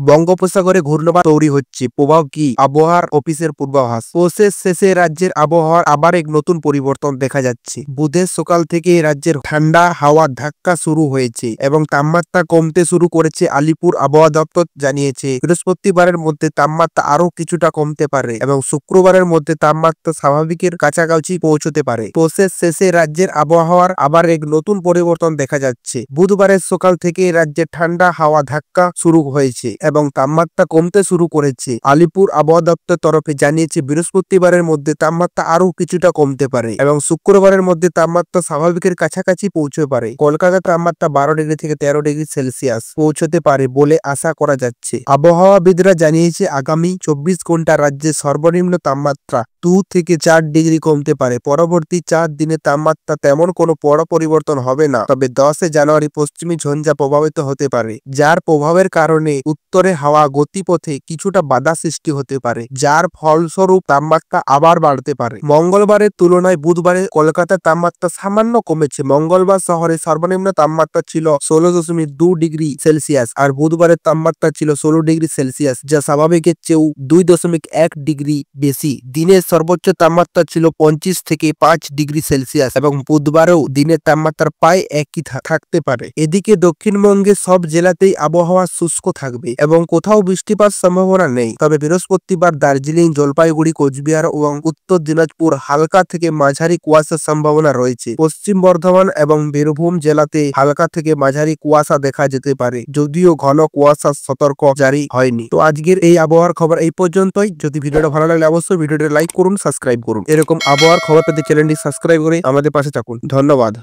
বঙ্গোপসাগরে ঘূর্ণিঝড় তৈরি হচ্ছে, প্রভাব কি? আবহাওয়ার অফিসের পূর্বাভাস। পৌষের শেষে রাজ্যের আবহাওয়ার আবার এক নতুন পরিবর্তন দেখা যাচ্ছে। বুধের সকাল থেকে রাজ্যের ঠান্ডা হাওয়ার ধাক্কা শুরু হয়েছে এবং তাপমাত্রা কমতে শুরু করেছে। আলিপুর আবহাওয়া দপ্তর জানিয়েছে বৃহস্পতিবারের মধ্যে তাপমাত্রা আরো কিছুটা কমতে পারে এবং শুক্রবারের মধ্যে তাপমাত্রা স্বাভাবিকের কাছাকাছি পৌঁছতে পারে। পৌষের শেষে রাজ্যের আবহাওয়ার আবার এক নতুন পরিবর্তন দেখা যাচ্ছে। বুধবারের সকাল থেকে রাজ্যের ঠান্ডা হাওয়া ধাক্কা শুরু হয়েছে এবং তাপমাত্রা কমতে শুরু করেছে। আলিপুর আবহাওয়া দপ্তর তরফে জানিয়েছে বৃহস্পতিবারের মধ্যে তাপমাত্রা আরো কিছুটা কমতে পারে এবং শুক্রবারের মধ্যে তাপমাত্রা স্বাভাবিকের কাছাকাছি পৌঁছতে পারে। কলকাতার তাপমাত্রা 12 ডিগ্রি থেকে 13 ডিগ্রি সেলসিয়াস পৌঁছতে পারে বলে আশা করা যাচ্ছে। আবহাওয়াবিদরা জানিয়েছে আগামী 24 ঘন্টা রাজ্যের সর্বনিম্ন তাপমাত্রা 2 থেকে 4 ডিগ্রি কমতে পারে। পরবর্তী 4 দিনে তাপমাত্রা তেমন কোনো বড় পরিবর্তন হবে না, তবে 10 জানুয়ারি পশ্চিমী ঝঞ্ঝা প্রভাবিত হতে পারে, যার প্রভাবের কারণে উত্তরে হাওয়া গতিপথে কিছুটা বাধা সৃষ্টি হতে পারে, যার ফলস্বরূপ তাপমাত্রা আবার বাড়তে পারে। মঙ্গলবারের তুলনায় বুধবারে কলকাতার তাপমাত্রা সামান্য কমেছে। মঙ্গলবার শহরে সর্বনিম্ন তাপমাত্রা ছিল 16.2 ডিগ্রি সেলসিয়াস আর বুধবারের তাপমাত্রা ছিল 16 ডিগ্রি সেলসিয়াস, যা স্বাভাবিকের চেয়েও 2.1 ডিগ্রি বেশি। দিনের সর্বোচ্চ তাপমাত্রা ছিল 25 থেকে 5 ডিগ্রি সেলসিয়াস এবং বুধবারেও দিনের তাপমাত্রা প্রায় একই থাকতে পারে। এদিকে দক্ষিণবঙ্গের সব জেলাতেই আবহাওয়া শুষ্ক থাকবে এবং কোথাও বৃষ্টিপাত সম্ভাবনা নেই, তবে বৃহস্পতিবার দার্জিলিং, জলপাইগুড়ি, কোচবিহার এবং উত্তর দিনাজপুর হালকা থেকে মাঝারি কুয়াশার সম্ভাবনা রয়েছে। পশ্চিম বর্ধমান এবং বীরভূম জেলাতে হালকা থেকে মাঝারি কুয়াশা দেখা যেতে পারে, যদিও ঘন কুয়াশার সতর্ক জারি হয়নি। তো আজকের এই আবহাওয়ার খবর এই পর্যন্তই। যদি ভিডিওটা ভালো লাগলে অবশ্যই ভিডিওটা লাইক করুন, সাবস্ক্রাইব করুন। এরকম আবহাওয়ার খবর পেতে চ্যানেলটি সাবস্ক্রাইব করে আমাদের পাশে থাকুন। ধন্যবাদ।